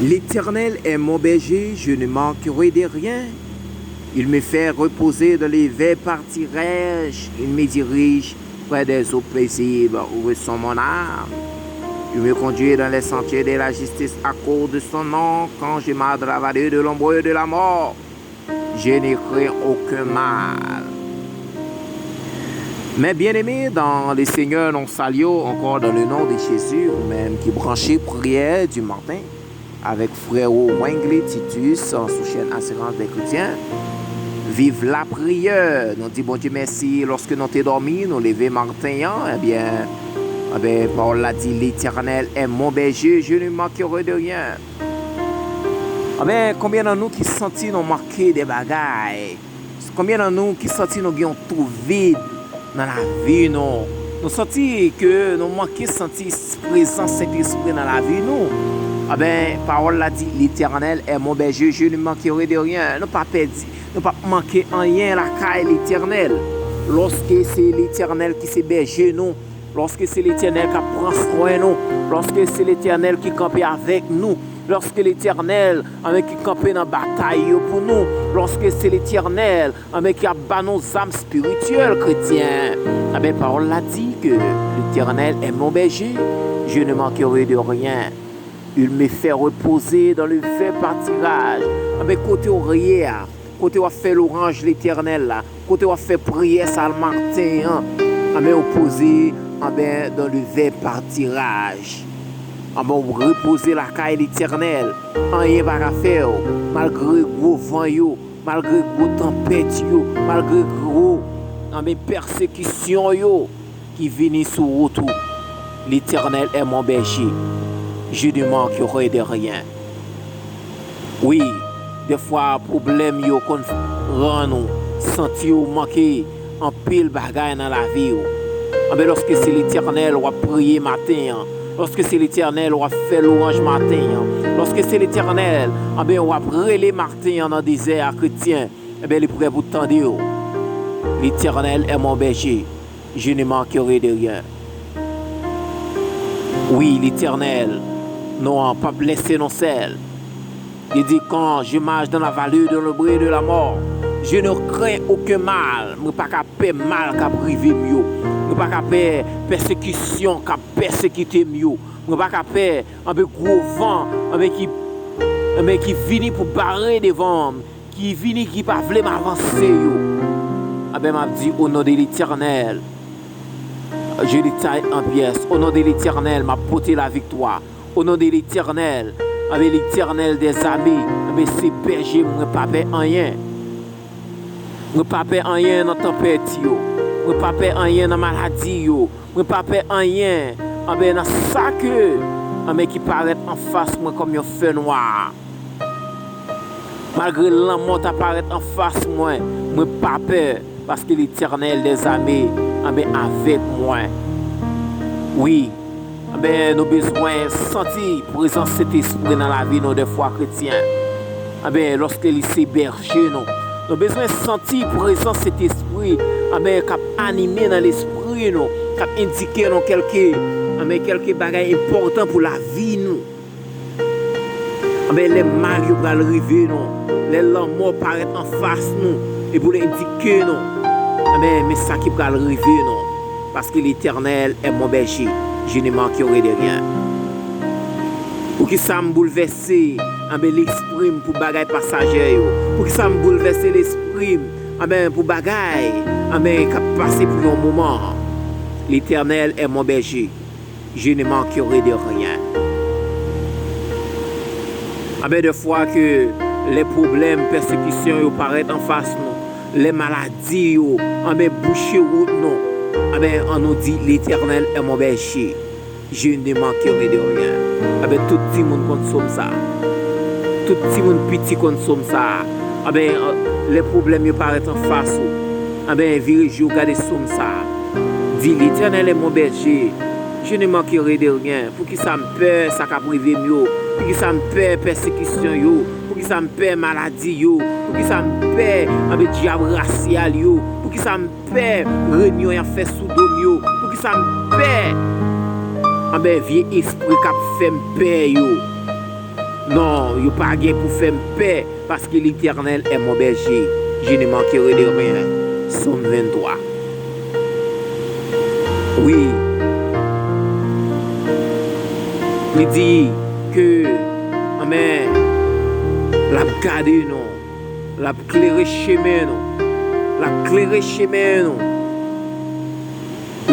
L'Éternel est mon berger, je ne manquerai de rien. Il me fait reposer dans les verts pâturages. Il me dirige près des eaux paisibles où sont mon âme. Il me conduit dans les sentiers de la justice à cause de son nom. Quand je marche dans la vallée de l'ombre et de la mort, je ne crains aucun mal. Mes bien-aimés, dans le Seigneur, nous saluons encore dans le nom de Jésus, ou même qui branchait prière du matin avec frère Wengli Titus sous chaîne Assurance des chrétiens. Vive la prière. Nous disons bon Dieu merci. Lorsque nous sommes dormis, nous levons matin, Paul l'a dit, l'Éternel est mon berger, je ne manquerai de rien. Combien de nous qui sentis nous manquer des bagailles? Combien de nous qui sentis nous avons tout vide dans la vie? Nous sentis que nous manquons sentir présence Saint-Esprit dans la vie. Parole l'a dit, l'Éternel est mon berger, je ne manquerai de rien. Nous pas perdu, nous pas manquer en rien la caille l'Éternel. Lorsque c'est l'Éternel qui s'est berger nous, lorsque c'est l'Éternel qui prend soin nous, lorsque c'est l'Éternel qui campe avec nous, lorsque l'Éternel qui campe dans la bataille pour nous, lorsque c'est l'Éternel qui abat nos âmes spirituelles chrétiennes, parole l'a dit que l'Éternel est mon berger, je ne manquerai de rien. Il me fait reposer dans le vert pâturage. Côté oreiller, côté on fait l'orange l'Éternel, côté on fait prière ça le matin, reposer dans le vert pâturage. Reposer la caille l'Éternel, rien pas à faire, malgré gros vent, malgré gros tempête, malgré gros persécution qui viennent sur route. L'Éternel est mon berger. Je ne manquerai de rien. Oui, des fois, problème qu'on rend nous sentir manquer en pile bagaille dans la vie. Lorsque c'est l'Éternel, on va prier matin. Lorsque c'est l'Éternel, on va faire l'orange matin. Lorsque c'est l'Éternel, on va brûler matin dans le désert chrétien. Il est prêt pour tendre. L'Éternel est mon berger. Je ne manquerai de rien. Oui, l'Éternel, non, pas blessé non seul. Il dit quand je marche dans la vallée de l'ombre et de la mort, je ne crains aucun mal. Je ne pas peur mal qui a privé mieux. Je ne pas peur persécution qui a persécuté mieux. Je ne pas peur un gros vent qui vient pour barrer devant, qui vient qui pas veut m'avancer. M'a dit au nom de l'Éternel, je les taille en pièces. Au nom de l'Éternel, m'a porté la victoire. Au nom de l'Éternel, avec l'Éternel des amis, c'est berger, je ne pas peur rien. Je ne pas peur rien dans la tempête. Je ne pas peur rien dans la maladie. Je ne pas peur rien dans ça qui paraît en face moi comme un feu noir. Malgré l'amour qui apparaît en face moi, je ne pas peur parce que l'Éternel des amis avec moi. Oui. Nous avons besoin de sentir la présence de cet esprit dans la vie des fois chrétiens. Lorsque il s'est berger, nous avons besoin de sentir la présence de cet esprit qui a animé dans l'esprit, qui a indiqué quelques bagages importants pour la vie. Les mal qui vont arriver, les morts paraissent en face et pour l'indiquer. Mais ça qui va arriver, parce que l'Éternel est mon berger. Je ne manquerai de rien. Pour que ça me bouleverse l'esprit pour bagaille passager. Pour que ça me bouleverse l'esprit pour bagaille qui a passé pour un moment. L'Éternel est mon berger. Je ne manquerai de rien. Des fois que les problèmes, persécutions paraissent en face nous, les maladies, boucher route nous. On nous dit l'Éternel est mon berger. Je ne manquerai de rien. Tout le monde consomme ça. Tout le monde petit consomme ça. Les problèmes paraissent en face. Virez, regardez ça. Dit l'Éternel est mon berger. Je ne manquerai de rien. Pour qui ça me peur, ça a privé mieux. Pour qui ça me peur, persécution. Pour qui ça me peur, maladie. Pour qui ça me peur, diable racial. Pour qui ça me peur, réunion et fait sous domio. Pour qui ça me peur, vieux esprit qui a fait me peur. Non, il n'y a pas rien pour faire paix parce que l'Éternel est mon berger. Je ne manquerai de rien. Somme 23. Oui. Il dit que, amen, la garder nous, la clairer chemin nous, la clairer chemin nous.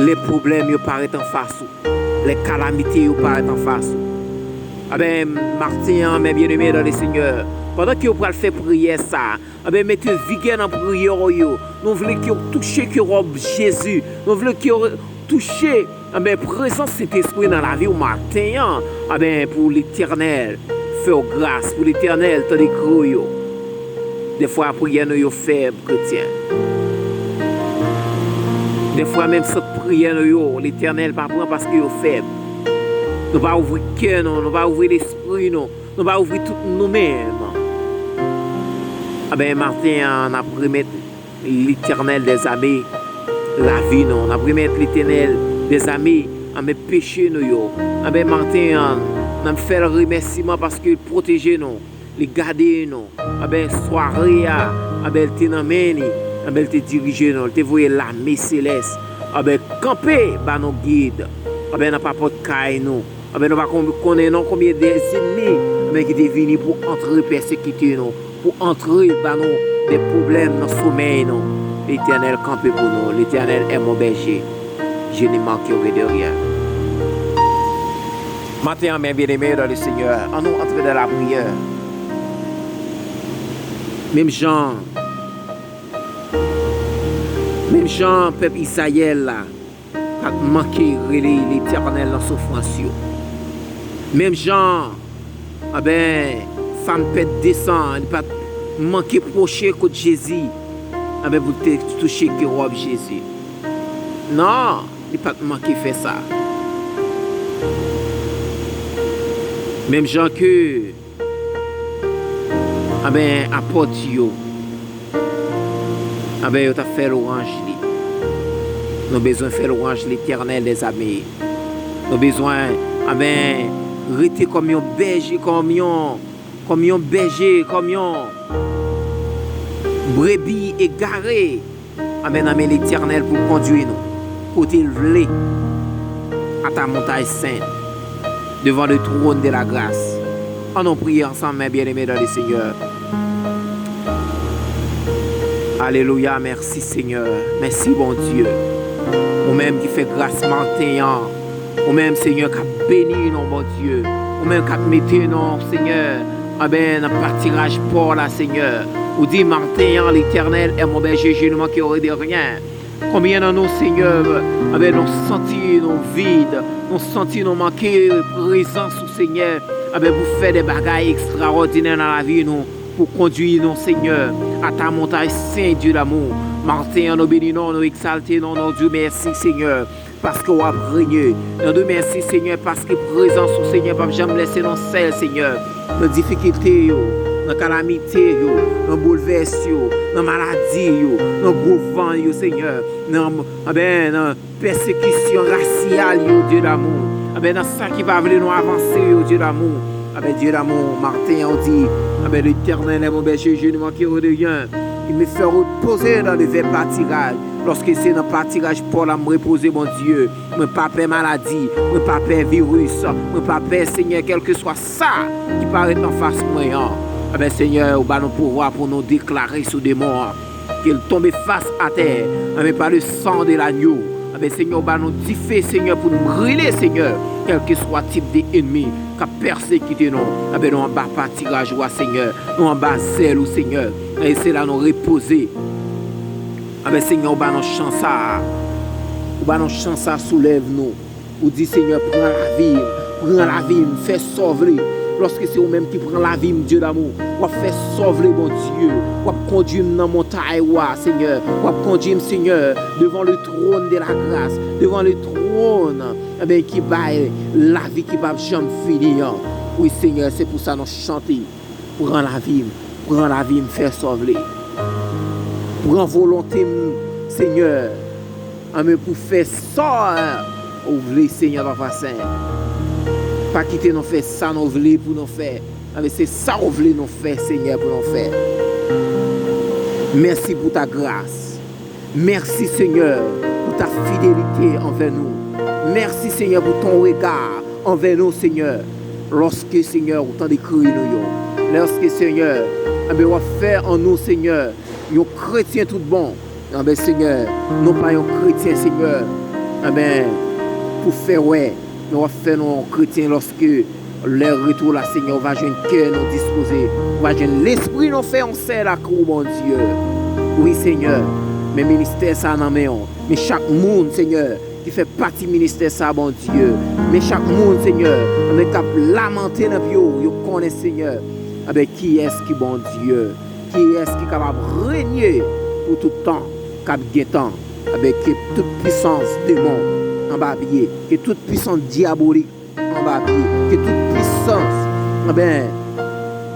Les problèmes ils paraissent en face, les calamités ils paraissent en face. Ah ben, Martin, mes bien-aimés dans le Seigneur, pendant que vous pouvez faire prière ça, ah ben, mettez vigueur dans la prière. Nous voulons que vous touchiez que robe Jésus. Nous voulons que vous touchiez ah ben, présence Saint-Esprit dans la vie au matin. Ah ben, pour l'Éternel, faire grâce, pour l'Éternel, t'as des gros. Des fois, la prière nous est faible, chrétien. Des fois, même cette prière nous, l'Éternel pas prend parce qu'il est faible. Nous va ouvrir le cœur, nous va ouvrir l'esprit, nous va ouvrir tout nous-mêmes. Ah ben, Martin, on a promis l'Éternel des amis, la vie, nous. On a promis l'Éternel des amis, à mes péchés, nous. Ah ben, Martin, on a fait le remerciement parce qu'il protège nous, il garde nous. Ah ben, soirée, ah ben, il te emmène, ah ben, il te dirige, nous, il te voyait l'armée céleste. Ah ben, camper, bah, nos guides. Ah ben, n'a pas de caille, nous. Ah ben, nous va connaître combien d'ennemis qui sont venus pour entrer persécuter nous, pour entrer dans des problèmes dans le sommeil. L'Éternel campé pour nous. L'Éternel est mon berger. Je ne manquerai de rien. Maintenant, mes bien-aimés dans le Seigneur, en nous entrer dans la prière. Même Jean, peuple Israël, là, a manqué l'Éternel dans la souffrance. Même Jean, ah ben, femme peut descendre, il pas manquer proche contre Jésus. Ah ben, vous touchez que robe Jésus. Non, il pas manquer faire ça. Même Jean que, ah ben, apporte yo. Ah ben, vous avez fait l'orange. Nous avons besoin de faire l'orange l'Éternel des amis. Nous avons besoin, ah ben, rester comme un berger, comme un berger, comme un brebis égaré. Amen, amen, l'Éternel pour conduire nous, pour t'élever à ta montagne sainte, devant le trône de la grâce. On en prie ensemble, mes bien-aimés dans le Seigneur. Alléluia, merci Seigneur, merci bon Dieu. Ou même qui fait grâce matin, ou même Seigneur qui a béni non bon Dieu, ou même qui a mis non Seigneur, ah ben, un partirage pour la Seigneur. Ou dit matin, l'Éternel est mon berger, je ne manquerai de rien. Combien de nous, Seigneur, ah ben, nous sentis nous vides, nous sentis nous manquer de présence au Seigneur, ah ben, vous faites des bagailles extraordinaires dans la vie, nous, pour conduire nous, Seigneur, à ta montagne sainte Dieu d'amour. Martin, nous bénissons, nous exaltons, nous Dieu, merci Seigneur, parce que vous avez régné. Nous Dieu, merci Seigneur, parce que présence au Seigneur, pas jamais laisser nos selles, Seigneur, nos difficultés, nos calamités, nos bouleversements, nos maladies, nos gros vents, Seigneur, nos persécutions raciales, Dieu d'amour. Dans ça qui va venir nous avancer, Dieu d'amour. Dieu d'amour, Martin, on dit, l'Éternel est mon berger, je ne manquerai de rien. Il me fait reposer dans le verre pâturage. Lorsque c'est dans le pâturage pour me reposer, mon Dieu. Je ne pas peur maladie, je ne pas peur virus, je ne pas peur, Seigneur, quel que soit ça qui paraît en face de moi. Seigneur, au bas nous pouvoir pour nous déclarer sous des morts qu'il tombe face à terre, par le sang de l'agneau. Seigneur, au bas nous differ, Seigneur, pour nous brûler, Seigneur, quel que soit type d'ennemi qui a persécuté nous. Nous en bas pâturage, Seigneur, nous en bas zèle, Seigneur. Et c'est là nous reposer. Seigneur, au bas nous chant ça. Au bas nous chant ça, soulève-nous. Ou dit, Seigneur, prends la vie, fais sauver. Lorsque c'est vous-même qui prend la vie, Dieu d'amour, vous fait sauver, mon Dieu. Vous conduire dans la montagne, Seigneur. Vous conduire, Seigneur, devant le trône de la grâce, devant le trône qui baille la vie qui va jamais finir. Oui, Seigneur, c'est pour ça que nous chantons. Prends la vie, me faire sauver. Prends volonté, Seigneur, pour faire ça, ouvrez, Seigneur, dans la Pas quitter nous faire ça, nous voulons pour nous faire. C'est ça qu'on voulait nous faire, Seigneur, pour nous faire. Merci pour ta grâce. Merci, Seigneur, pour ta fidélité envers nous. Merci, Seigneur, pour ton regard envers nous, Seigneur. Lorsque, Seigneur, autant d'écrire nous. Lorsque, Seigneur, on va faire en nous, Seigneur, un chrétien tout bon. Seigneur, non pas un chrétien, Seigneur, pour faire, ouais, on va faire nos chrétiens lorsque leur retour là, Seigneur, on va jouer un cœur nous disposer, on va jouer l'esprit nous faire on sait la croix, mon Dieu. Oui, Seigneur, mais ministère ça non mais chaque monde, Seigneur, qui fait partie du ministère ça, mon Dieu, mais chaque monde, Seigneur, on est capable de lamenter dans le connaît, Seigneur, qui est-ce qui bon Dieu, qui est-ce qui est capable de régner pour tout le temps, cap guettant, avec toute puissance démon en bas pied, que toute puissance diabolique en bas pied, que toute puissance,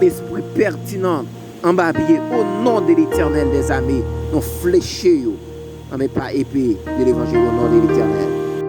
esprit pertinent en bas pied, au nom de l'Éternel des armées, nous fléchons, mais pas épée de l'évangile au nom de l'Éternel.